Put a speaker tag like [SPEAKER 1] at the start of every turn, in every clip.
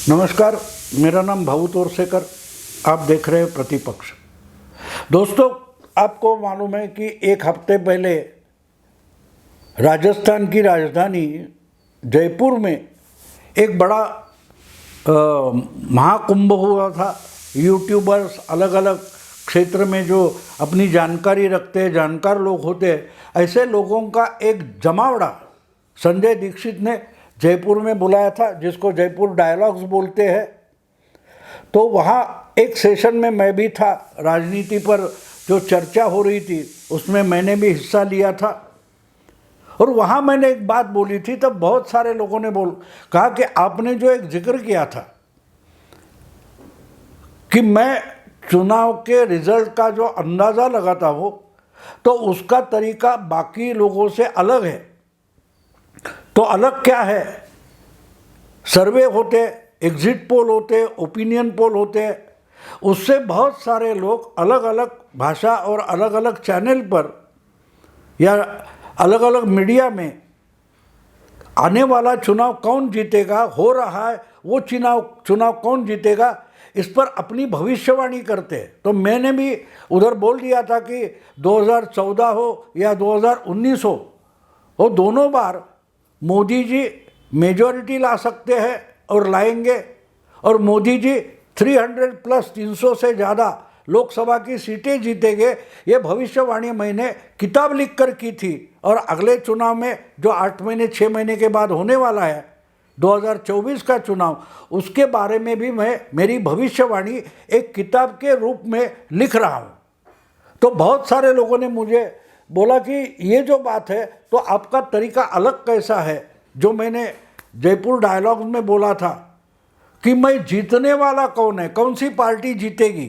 [SPEAKER 1] नमस्कार, मेरा नाम भाऊ तोरसेकर। आप देख रहे हैं प्रतिपक्ष। दोस्तों, आपको मालूम है कि एक हफ्ते पहले राजस्थान की राजधानी जयपुर में एक बड़ा महाकुंभ हुआ था। यूट्यूबर्स अलग अलग क्षेत्र में जो अपनी जानकारी रखते हैं, जानकार लोग होते हैं, ऐसे लोगों का एक जमावड़ा संजय दीक्षित ने जयपुर में बुलाया था, जिसको जयपुर डायलॉग्स बोलते हैं। तो वहाँ एक सेशन में मैं भी था। राजनीति पर जो चर्चा हो रही थी उसमें मैंने भी हिस्सा लिया था और वहाँ मैंने एक बात बोली थी। तब बहुत सारे लोगों ने कहा कि आपने जो एक जिक्र किया था कि मैं चुनाव के रिजल्ट का जो अंदाज़ा लगाता हूँ तो उसका तरीका बाकी लोगों से अलग है। तो अलग क्या है? सर्वे होते, एग्जिट पोल होते, ओपिनियन पोल होते, उससे बहुत सारे लोग अलग अलग भाषा और अलग अलग चैनल पर या अलग अलग मीडिया में आने वाला चुनाव कौन जीतेगा, हो रहा है वो चुनाव कौन जीतेगा, इस पर अपनी भविष्यवाणी करते हैं। तो मैंने भी उधर बोल दिया था कि 2014 हो या 2019 हो, वो दोनों बार मोदी जी मेजॉरिटी ला सकते हैं और लाएंगे, और मोदी जी 300+ से ज़्यादा लोकसभा की सीटें जीतेंगे। ये भविष्यवाणी मैंने किताब लिख कर की थी। और अगले चुनाव में जो 8 महीने 6 महीने के बाद होने वाला है 2024 का चुनाव, उसके बारे में भी मैं मेरी भविष्यवाणी एक किताब के रूप में लिख रहा हूँ। तो बहुत सारे लोगों ने मुझे बोला कि ये जो बात है तो आपका तरीका अलग कैसा है। जो मैंने जयपुर डायलॉग में बोला था कि मैं जीतने वाला कौन है, कौन सी पार्टी जीतेगी,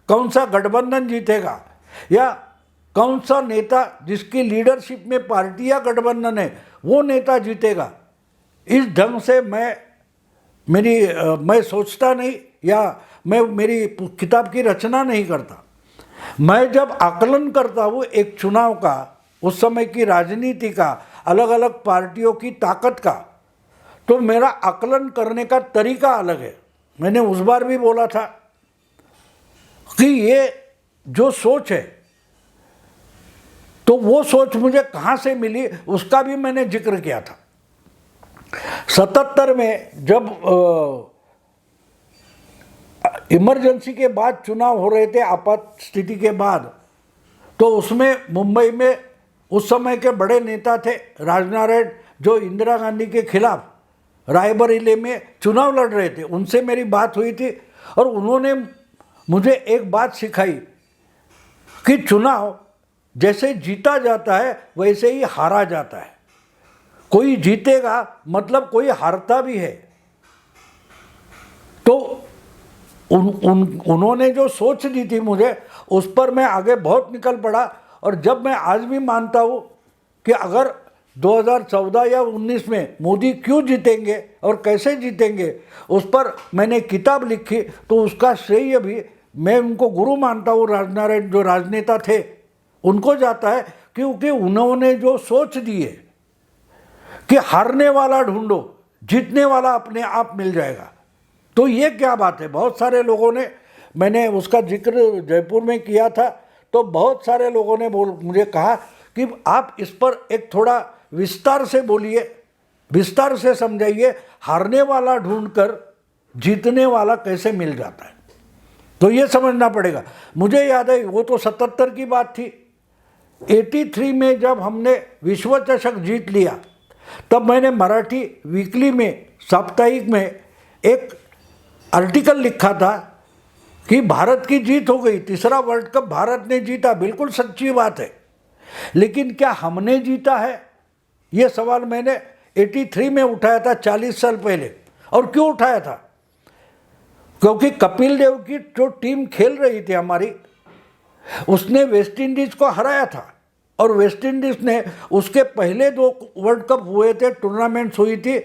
[SPEAKER 1] कौन सा गठबंधन जीतेगा, या कौन सा नेता जिसकी लीडरशिप में पार्टी या गठबंधन है वो नेता जीतेगा, इस ढंग से मैं सोचता नहीं या मैं मेरी किताब की रचना नहीं करता। मैं जब आकलन करता हूँ एक चुनाव का, उस समय की राजनीति का, अलग अलग पार्टियों की ताकत का, तो मेरा आकलन करने का तरीका अलग है। मैंने उस बार भी बोला था कि ये जो सोच है तो वो सोच मुझे कहाँ से मिली, उसका भी मैंने जिक्र किया था। 77 में जब इमरजेंसी के बाद चुनाव हो रहे थे, आपात स्थिति के बाद, तो उसमें मुंबई में उस समय के बड़े नेता थे राजनारायण, जो इंदिरा गांधी के खिलाफ रायबरेली में चुनाव लड़ रहे थे। उनसे मेरी बात हुई थी और उन्होंने मुझे एक बात सिखाई कि चुनाव जैसे जीता जाता है वैसे ही हारा जाता है। कोई जीतेगा मतलब कोई हारता भी है। तो उन्होंने जो सोच दी थी मुझे, उस पर मैं आगे बहुत निकल पड़ा। और जब मैं आज भी मानता हूँ कि अगर 2014 या 19 में मोदी क्यों जीतेंगे और कैसे जीतेंगे, उस पर मैंने किताब लिखी, तो उसका श्रेय भी मैं उनको गुरु मानता हूँ। राजनारायण जो राजनेता थे उनको जाता है, क्योंकि उन्होंने जो सोच दी है कि हारने वाला ढूंढो, जीतने वाला अपने आप मिल जाएगा। तो ये क्या बात है। बहुत सारे लोगों ने, मैंने उसका जिक्र जयपुर में किया था, तो बहुत सारे लोगों ने मुझे कहा कि आप इस पर एक थोड़ा विस्तार से बोलिए, विस्तार से समझाइए, हारने वाला ढूंढकर जीतने वाला कैसे मिल जाता है। तो ये समझना पड़ेगा। मुझे याद है, वो तो 77 की बात थी। 83 में जब हमने विश्व चषक जीत लिया, तब मैंने मराठी वीकली में, साप्ताहिक में एक आर्टिकल लिखा था कि भारत की जीत हो गई, तीसरा वर्ल्ड कप भारत ने जीता। बिल्कुल सच्ची बात है, लेकिन क्या हमने जीता है? ये सवाल मैंने 83 में उठाया था, 40 साल पहले। और क्यों उठाया था? क्योंकि कपिल देव की जो टीम खेल रही थी हमारी, उसने वेस्ट इंडीज को हराया था, और वेस्ट इंडीज ने उसके पहले 2 वर्ल्ड कप हुए थे, टूर्नामेंट्स हुई थी,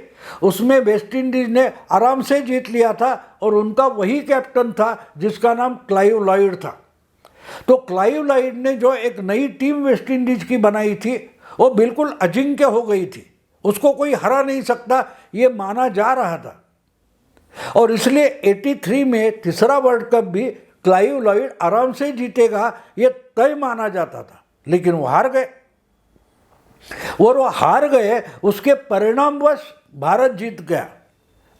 [SPEAKER 1] उसमें वेस्ट इंडीज ने आराम से जीत लिया था। और उनका वही कैप्टन था जिसका नाम क्लाइव लॉयड था। तो क्लाइव लॉयड ने जो एक नई टीम वेस्ट इंडीज की बनाई थी, वो बिल्कुल अजिंक्य हो गई थी, उसको कोई हरा नहीं सकता, ये माना जा रहा था। और इसलिए 83 में तीसरा वर्ल्ड कप भी क्लाइव लॉयड आराम से जीतेगा ये तय माना जाता था, लेकिन वो हार गए। और वो हार गए, उसके परिणामवश भारत जीत गया।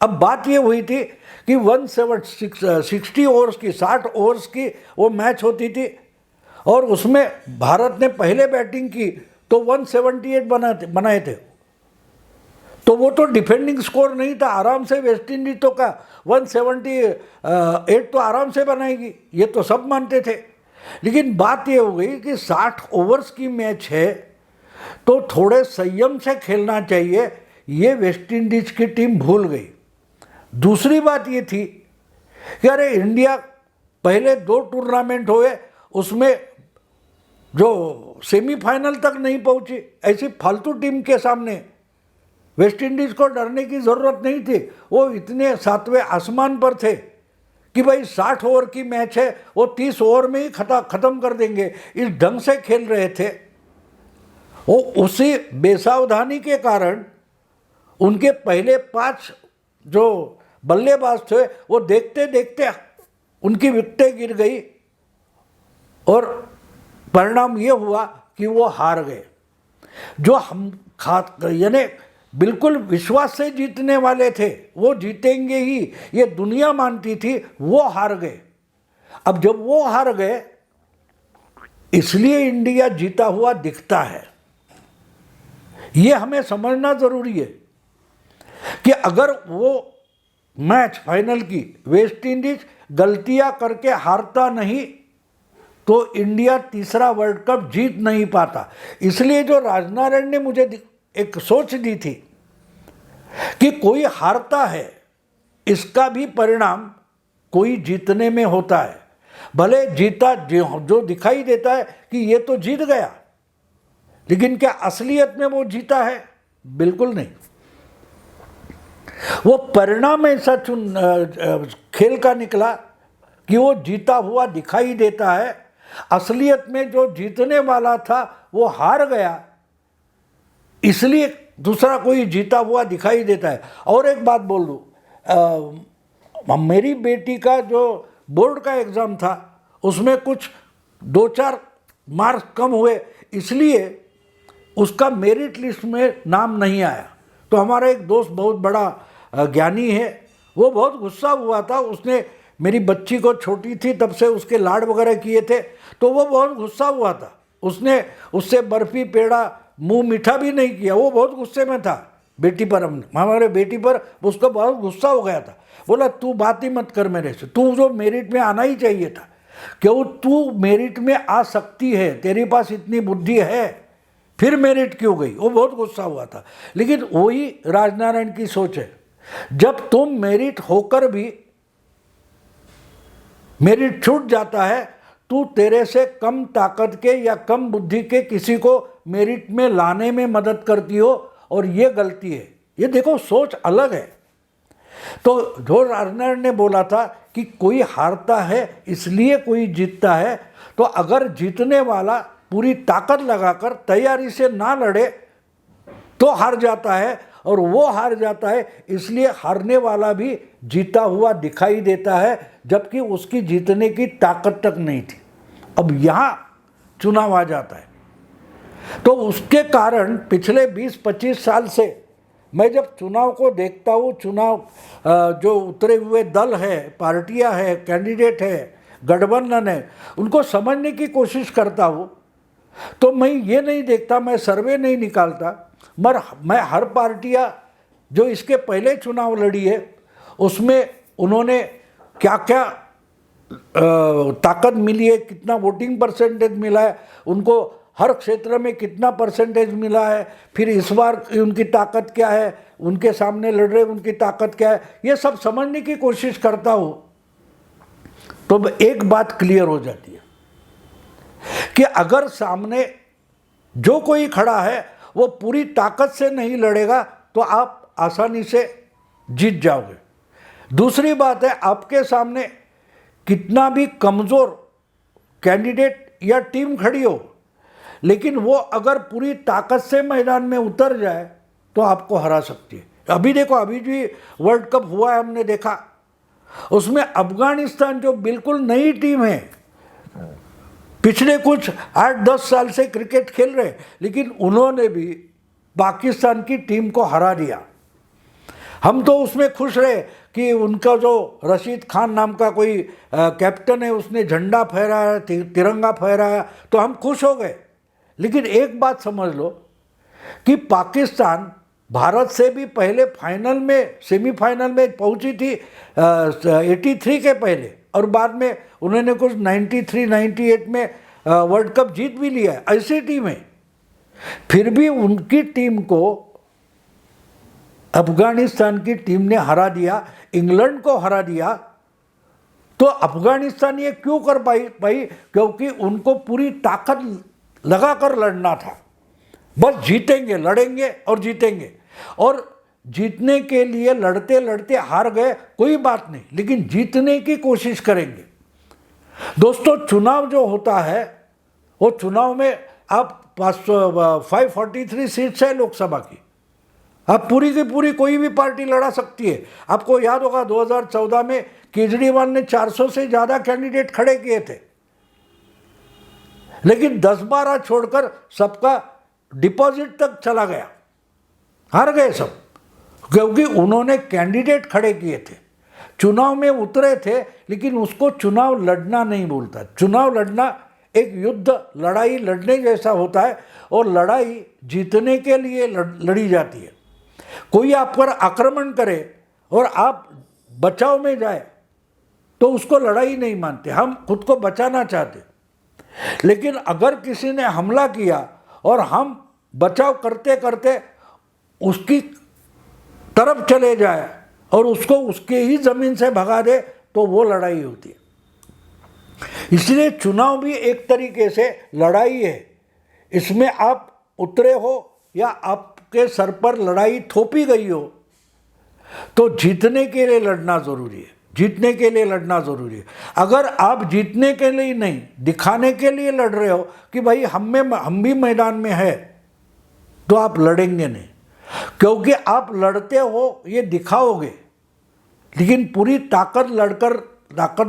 [SPEAKER 1] अब बात ये हुई थी कि 60 ओवर्स की 60 ओवर्स की वो मैच होती थी और उसमें भारत ने पहले बैटिंग की तो 178 बनाए थे। तो वो तो डिफेंडिंग स्कोर नहीं था, आराम से वेस्ट इंडीज तो का 178 तो आराम से बनाएगी, ये तो सब मानते थे। लेकिन बात ये हो गई कि 60 ओवर्स की मैच है तो थोड़े संयम से खेलना चाहिए, ये वेस्ट इंडीज की टीम भूल गई। दूसरी बात ये थी कि अरे इंडिया पहले 2 टूर्नामेंट हुए उसमें जो सेमीफाइनल तक नहीं पहुंची, ऐसी फालतू टीम के सामने वेस्ट इंडीज को डरने की ज़रूरत नहीं थी। वो इतने 7वें आसमान पर थे कि भाई 60 ओवर की मैच है, वो 30 ओवर में ही ख़त्म कर देंगे, इस ढंग से खेल रहे थे। वो उसी बेसावधानी के कारण उनके पहले 5 जो बल्लेबाज थे वो देखते देखते उनकी विकेटें गिर गई और परिणाम ये हुआ कि वो हार गए। जो हम यानी बिल्कुल विश्वास से जीतने वाले थे, वो जीतेंगे ही ये दुनिया मानती थी, वो हार गए। अब जब वो हार गए इसलिए इंडिया जीता हुआ दिखता है। ये हमें समझना ज़रूरी है कि अगर वो मैच फाइनल की वेस्ट इंडीज गलतियां करके हारता नहीं तो इंडिया तीसरा वर्ल्ड कप जीत नहीं पाता। इसलिए जो राजनारायण ने मुझे एक सोच दी थी कि कोई हारता है, इसका भी परिणाम कोई जीतने में होता है। भले जीता जो दिखाई देता है कि ये तो जीत गया, लेकिन क्या असलियत में वो जीता है? बिल्कुल नहीं। वो परिणाम ऐसा खेल का निकला कि वो जीता हुआ दिखाई देता है। असलियत में जो जीतने वाला था वो हार गया, इसलिए दूसरा कोई जीता हुआ दिखाई देता है। और एक बात बोल दूँ, मेरी बेटी का जो बोर्ड का एग्ज़ाम था उसमें कुछ 2-4 मार्क्स कम हुए, इसलिए उसका मेरिट लिस्ट में नाम नहीं आया। तो हमारा एक दोस्त बहुत बड़ा ज्ञानी है, वो बहुत गुस्सा हुआ था। उसने मेरी बच्ची को, छोटी थी तब से उसके लाड वगैरह किए थे, तो वो बहुत गुस्सा हुआ था। उसने उससे बर्फ़ी पेड़ा मुंह मीठा भी नहीं किया, वो बहुत गुस्से में था बेटी पर, हमारे बेटी पर उसका बहुत गुस्सा हो गया था। बोला तू बात ही मत कर मेरे से, तू जो मेरिट में आना ही चाहिए था, क्यों तू मेरिट में आ सकती है, तेरे पास इतनी बुद्धि है, फिर मेरिट क्यों गई? वो बहुत गुस्सा हुआ था। लेकिन वही राजनारायण की सोच है, जब तुम मेरिट होकर भी मेरिट छूट जाता है, तू तेरे से कम ताकत के या कम बुद्धि के किसी को मेरिट में लाने में मदद करती हो, और ये गलती है। ये देखो सोच अलग है। तो जो राजनारायण ने बोला था कि कोई हारता है इसलिए कोई जीतता है, तो अगर जीतने वाला पूरी ताकत लगाकर तैयारी से ना लड़े तो हार जाता है, और वो हार जाता है इसलिए हारने वाला भी जीता हुआ दिखाई देता है, जबकि उसकी जीतने की ताकत तक नहीं थी। अब यहाँ चुनाव आ जाता है, तो उसके कारण पिछले 20-25 साल से मैं जब चुनाव को देखता हूँ, चुनाव जो उतरे हुए दल है, पार्टियाँ है, कैंडिडेट है, गठबंधन है, उनको समझने की कोशिश करता हूँ, तो मैं ये नहीं देखता, मैं सर्वे नहीं निकालता, मगर मैं हर पार्टियाँ जो इसके पहले चुनाव लड़ी है उसमें उन्होंने क्या क्या ताकत मिली है, कितना वोटिंग परसेंटेज मिला है, उनको हर क्षेत्र में कितना परसेंटेज मिला है, फिर इस बार उनकी ताकत क्या है, उनके सामने लड़ रहे उनकी ताकत क्या है, ये सब समझने की कोशिश करता हूँ। तो एक बात क्लियर हो जाती है कि अगर सामने जो कोई खड़ा है वो पूरी ताकत से नहीं लड़ेगा तो आप आसानी से जीत जाओगे। दूसरी बात है, आपके सामने कितना भी कमज़ोर कैंडिडेट या टीम खड़ी हो, लेकिन वो अगर पूरी ताकत से मैदान में उतर जाए तो आपको हरा सकती है। अभी देखो, अभी भी वर्ल्ड कप हुआ है, हमने देखा उसमें अफगानिस्तान जो बिल्कुल नई टीम है, पिछले कुछ 8-10 साल से क्रिकेट खेल रहे, लेकिन उन्होंने भी पाकिस्तान की टीम को हरा दिया। हम तो उसमें खुश रहे कि उनका जो रशीद खान नाम का कोई कैप्टन है, उसने झंडा फहराया, तिरंगा फहराया, तो हम खुश हो गए। लेकिन एक बात समझ लो कि पाकिस्तान भारत से भी पहले फाइनल में, सेमीफाइनल में पहुंची थी 83 के पहले, और बाद में उन्होंने कुछ 93-98 में वर्ल्ड कप जीत भी लिया है। ऐसी टीम है, फिर भी उनकी टीम को अफगानिस्तान की टीम ने हरा दिया, इंग्लैंड को हरा दिया। तो अफगानिस्तान ये क्यों कर पाई? क्योंकि उनको पूरी ताकत लगाकर लड़ना था। बस जीतेंगे, लड़ेंगे और जीतेंगे, और जीतने के लिए लड़ते लड़ते हार गए कोई बात नहीं, लेकिन जीतने की कोशिश करेंगे। दोस्तों, चुनाव जो होता है, वो चुनाव में आप 543 सीट्स है लोकसभा की, आप पूरी की पूरी कोई भी पार्टी लड़ा सकती है। आपको याद होगा 2014 में केजरीवाल ने 400 से ज़्यादा कैंडिडेट खड़े किए थे, लेकिन 10-12 छोड़कर सबका डिपॉजिट तक चला गया, हार गए सब, क्योंकि उन्होंने कैंडिडेट खड़े किए थे, चुनाव में उतरे थे, लेकिन उसको चुनाव लड़ना नहीं बोलता। चुनाव लड़ना एक युद्ध, लड़ाई लड़ने जैसा होता है, और लड़ाई जीतने के लिए लड़ी जाती है। कोई आप पर आक्रमण करे और आप बचाव में जाए तो उसको लड़ाई नहीं मानते, हम खुद को बचाना चाहते। लेकिन अगर किसी ने हमला किया और हम बचाव करते करते उसकी तरफ चले जाए और उसको उसके ही ज़मीन से भगा दे, तो वो लड़ाई होती है। इसलिए चुनाव भी एक तरीके से लड़ाई है। इसमें आप उतरे हो या आपके सर पर लड़ाई थोपी गई हो, तो जीतने के लिए लड़ना ज़रूरी है, जीतने के लिए लड़ना ज़रूरी है। अगर आप जीतने के लिए नहीं, दिखाने के लिए लड़ रहे हो कि भाई हम भी मैदान में है, तो आप लड़ेंगे नहीं, क्योंकि आप लड़ते हो ये दिखाओगे, लेकिन पूरी ताकत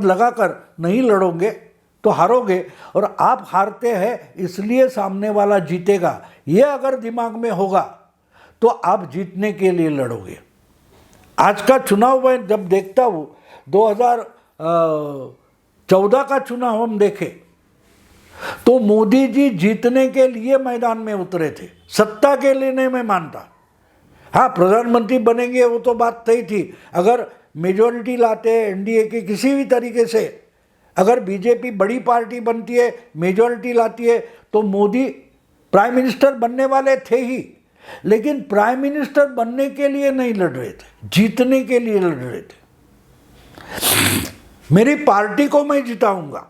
[SPEAKER 1] लगाकर नहीं लड़ोगे तो हारोगे, और आप हारते हैं इसलिए सामने वाला जीतेगा, ये अगर दिमाग में होगा तो आप जीतने के लिए लड़ोगे। आज का चुनाव मैं जब देखता हूँ, 2014 का चुनाव हम देखें तो मोदी जी जीतने के लिए मैदान में उतरे थे, सत्ता के लिए नहीं मैं मानता। हाँ, प्रधानमंत्री बनेंगे वो तो बात तय थी, अगर मेजॉरिटी लाते हैं एनडीए की किसी भी तरीके से, अगर बीजेपी बड़ी पार्टी बनती है, मेजॉरिटी लाती है, तो मोदी प्राइम मिनिस्टर बनने वाले थे ही, लेकिन प्राइम मिनिस्टर बनने के लिए नहीं लड़ रहे थे, जीतने के लिए लड़ रहे थे। मेरी पार्टी को मैं जिताऊंगा,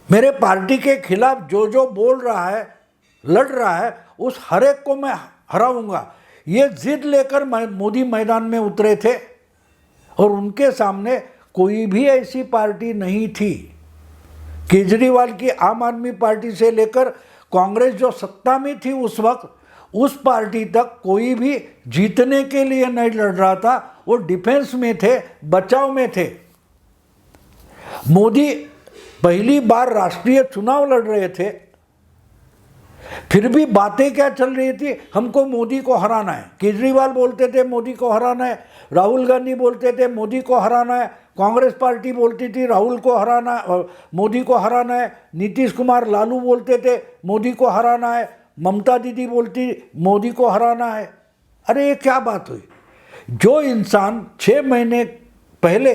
[SPEAKER 1] मेरे पार्टी के खिलाफ जो बोल रहा है, लड़ रहा है, उस हर एक को मैं हराऊंगा, ये जिद लेकर मोदी मैदान में उतरे थे। और उनके सामने कोई भी ऐसी पार्टी नहीं थी, केजरीवाल की आम आदमी पार्टी से लेकर कांग्रेस जो सत्ता में थी उस वक्त, उस पार्टी तक कोई भी जीतने के लिए नहीं लड़ रहा था, वो डिफेंस में थे, बचाव में थे। मोदी पहली बार राष्ट्रीय चुनाव लड़ रहे थे, फिर भी बातें क्या चल रही थी, हमको मोदी को हराना है। केजरीवाल बोलते थे मोदी को हराना है, राहुल गांधी बोलते थे मोदी को हराना है, कांग्रेस पार्टी बोलती थी राहुल को हराना, मोदी को हराना है, नीतीश कुमार लालू बोलते थे मोदी को हराना है, ममता दीदी बोलती मोदी को हराना है। अरे ये क्या बात हुई? जो इंसान 6 महीने पहले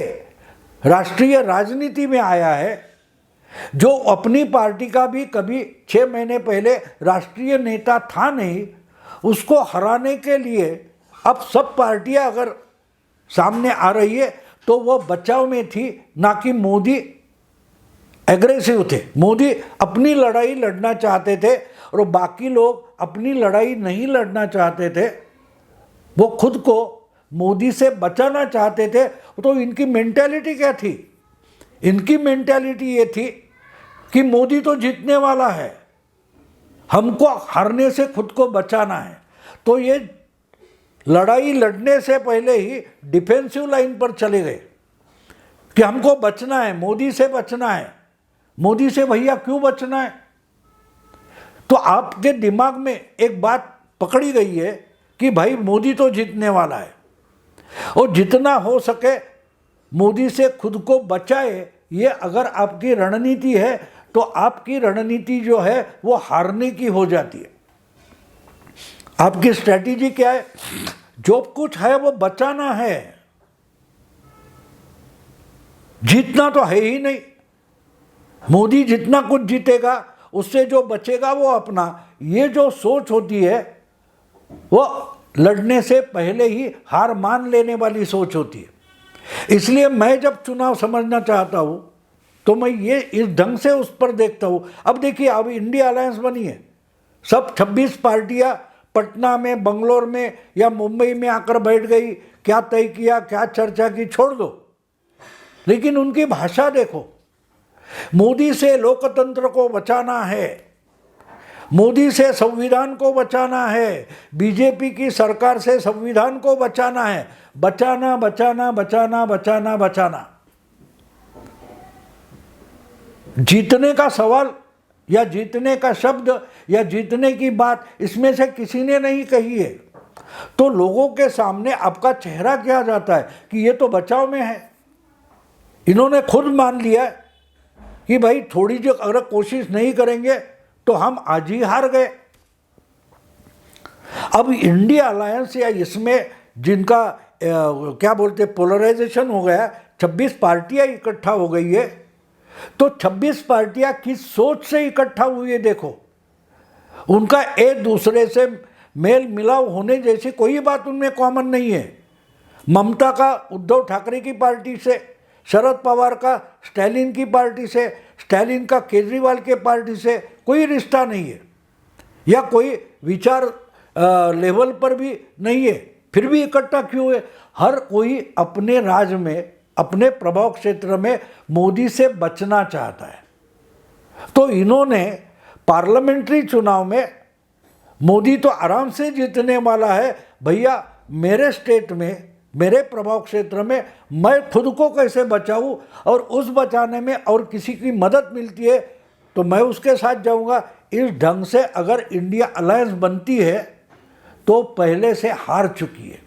[SPEAKER 1] राष्ट्रीय राजनीति में आया है, जो अपनी पार्टी का भी कभी 6 महीने पहले राष्ट्रीय नेता था नहीं, उसको हराने के लिए अब सब पार्टियां अगर सामने आ रही है तो वो बचाव में थी, ना कि मोदी एग्रेसिव थे। मोदी अपनी लड़ाई लड़ना चाहते थे और बाकी लोग अपनी लड़ाई नहीं लड़ना चाहते थे, वो खुद को मोदी से बचाना चाहते थे। तो इनकी मेंटालिटी क्या थी? इनकी मेंटालिटी ये थी कि मोदी तो जीतने वाला है, हमको हारने से खुद को बचाना है। तो ये लड़ाई लड़ने से पहले ही डिफेंसिव लाइन पर चले गए कि हमको बचना है, मोदी से बचना है। मोदी से भैया क्यों बचना है? तो आपके दिमाग में एक बात पकड़ी गई है कि भाई मोदी तो जीतने वाला है और जितना हो सके मोदी से खुद को बचाए। ये अगर आपकी रणनीति है तो आपकी रणनीति जो है वो हारने की हो जाती है। आपकी स्ट्रैटेजी क्या है? जो कुछ है वो बचाना है, जीतना तो है ही नहीं। मोदी जितना कुछ जीतेगा उससे जो बचेगा वो अपना। ये जो सोच होती है वो लड़ने से पहले ही हार मान लेने वाली सोच होती है। इसलिए मैं जब चुनाव समझना चाहता हूँ तो मैं ये इस ढंग से उस पर देखता हूँ। अब देखिए, अब इंडिया अलायंस बनी है, सब 26 पार्टियाँ पटना में, बंगलोर में या मुंबई में आकर बैठ गई। क्या तय किया, क्या चर्चा की, छोड़ दो, लेकिन उनकी भाषा देखो। मोदी से लोकतंत्र को बचाना है, मोदी से संविधान को बचाना है, बीजेपी की सरकार से संविधान को बचाना है। बचाना बचाना बचाना बचाना बचाना। जीतने का सवाल या जीतने का शब्द या जीतने की बात इसमें से किसी ने नहीं कही है। तो लोगों के सामने आपका चेहरा क्या जाता है कि ये तो बचाव में है। इन्होंने खुद मान लिया कि भाई थोड़ी जो अगर कोशिश नहीं करेंगे तो हम आज ही हार गए। अब इंडिया अलायंस या इसमें जिनका क्या बोलते पोलराइजेशन हो गया, 26 पार्टियां इकट्ठा हो गई है। तो 26 पार्टियां किस सोच से इकट्ठा हुई है देखो। उनका एक दूसरे से मेल मिलाव होने जैसी कोई बात उनमें कॉमन नहीं है। ममता का उद्धव ठाकरे की पार्टी से, शरद पवार का स्टैलिन की पार्टी से, स्टैलिन का केजरीवाल के पार्टी से कोई रिश्ता नहीं है या कोई विचार लेवल पर भी नहीं है। फिर भी इकट्ठा क्यों है? हर कोई अपने राज्य में, अपने प्रभाव क्षेत्र में मोदी से बचना चाहता है। तो इन्होंने पार्लियामेंट्री चुनाव में मोदी तो आराम से जीतने वाला है, भैया मेरे स्टेट में, मेरे प्रभाव क्षेत्र में मैं खुद को कैसे बचाऊं, और उस बचाने में और किसी की मदद मिलती है तो मैं उसके साथ जाऊंगा। इस ढंग से अगर इंडिया अलायंस बनती है तो पहले से हार चुकी है।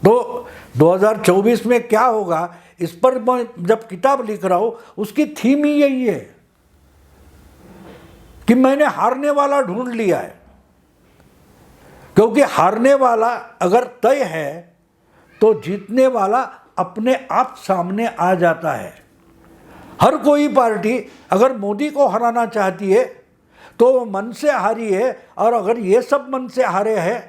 [SPEAKER 1] तो 2024 में क्या होगा इस पर मैं जब किताब लिख रहा हूं उसकी थीम ही यही है कि मैंने हारने वाला ढूंढ लिया है। क्योंकि हारने वाला अगर तय है तो जीतने वाला अपने आप सामने आ जाता है। हर कोई पार्टी अगर मोदी को हराना चाहती है तो वो मन से हारी है, और अगर ये सब मन से हारे हैं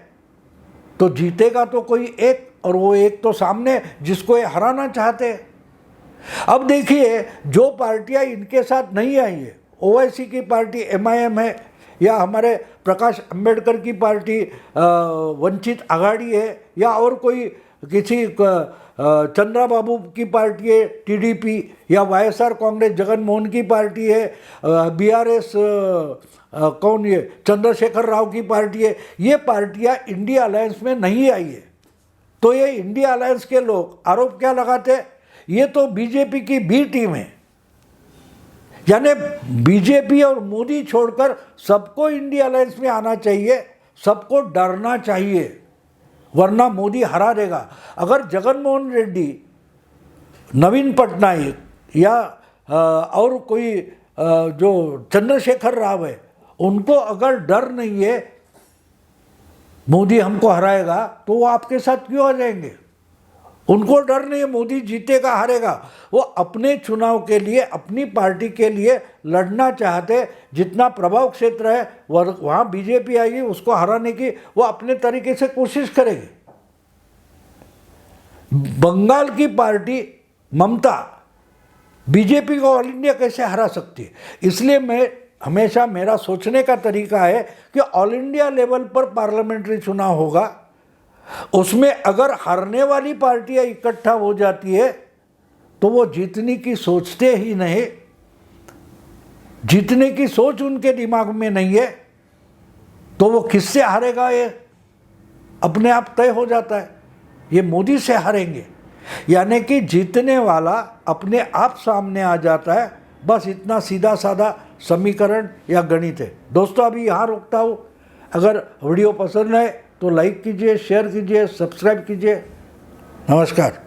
[SPEAKER 1] तो जीतेगा तो कोई एक, और वो एक तो सामने जिसको ये हराना चाहते हैं। अब देखिए, जो पार्टियां इनके साथ नहीं आई है, ओवैसी की पार्टी MIM है, या हमारे प्रकाश अंबेडकर की पार्टी वंचित आघाड़ी है, या और कोई किसी चंद्रा बाबू की पार्टी है TDP, या YSR कांग्रेस जगन मोहन की पार्टी है, BRS कौन ये चंद्रशेखर राव की पार्टी है। ये पार्टियां इंडिया अलायंस में नहीं आई है। तो ये इंडिया अलायंस के लोग आरोप क्या लगाते, ये तो बीजेपी की बी टीम है। यानी बीजेपी और मोदी छोड़कर सबको इंडिया अलायंस में आना चाहिए, सबको डरना चाहिए, वरना मोदी हरा देगा। अगर जगनमोहन रेड्डी, नवीन पटनायक या और कोई जो चंद्रशेखर राव है, उनको अगर डर नहीं है मोदी हमको हराएगा तो वो आपके साथ क्यों आ जाएंगे? उनको डर नहीं है मोदी जीतेगा हारेगा। वो अपने चुनाव के लिए, अपनी पार्टी के लिए लड़ना चाहते। जितना प्रभाव क्षेत्र है वहाँ बीजेपी आएगी, उसको हराने की वो अपने तरीके से कोशिश करेगी। बंगाल की पार्टी ममता बीजेपी को ऑल इंडिया कैसे हरा सकती है? इसलिए मैं हमेशा, मेरा सोचने का तरीका है कि ऑल इंडिया लेवल पर पार्लियामेंट्री चुनाव होगा, उसमें अगर हारने वाली पार्टियां इकट्ठा हो जाती है तो वो जीतने की सोचते ही नहीं, जीतने की सोच उनके दिमाग में नहीं है, तो वो किससे हारेगा ये अपने आप तय हो जाता है, ये मोदी से हारेंगे। यानी कि जीतने वाला अपने आप सामने आ जाता है। बस इतना सीधा साधा समीकरण या गणित है। दोस्तों अभी यहाँ रोकता हूँ। अगर वीडियो पसंद है तो लाइक कीजिए, शेयर कीजिए, सब्सक्राइब कीजिए। नमस्कार।